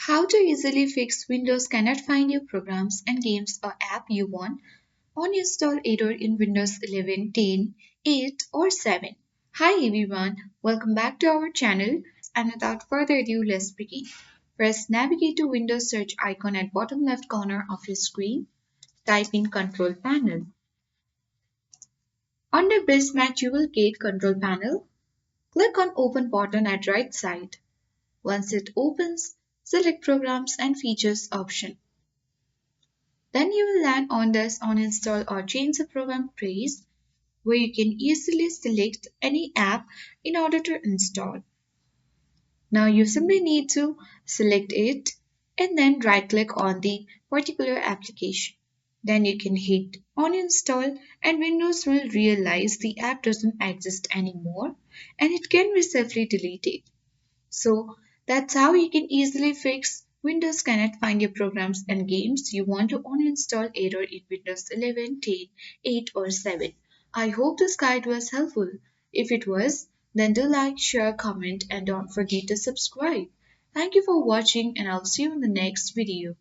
How to easily fix Windows cannot find your programs and games or app you want uninstall either in Windows 11, 10, 8 or 7. Hi everyone, welcome back to our channel and without further ado let's begin. First navigate to Windows search icon at bottom left corner of your screen. Type in Control Panel. Under Mismatch you will get Control Panel. Click on Open button at right side. Once it opens, select Programs and Features option. Then you will land on this Uninstall or Change the Program page where you can easily select any app in order to install. Now you simply need to select it and then right click on the particular application. Then you can hit uninstall and Windows will realize the app doesn't exist anymore and it can be safely deleted. So that's how you can easily fix Windows cannot find your programs and games you want to uninstall either in Windows 11, 10, 8 or 7. I hope this guide was helpful. If it was, then do like, share, comment and don't forget to subscribe. Thank you for watching and I'll see you in the next video.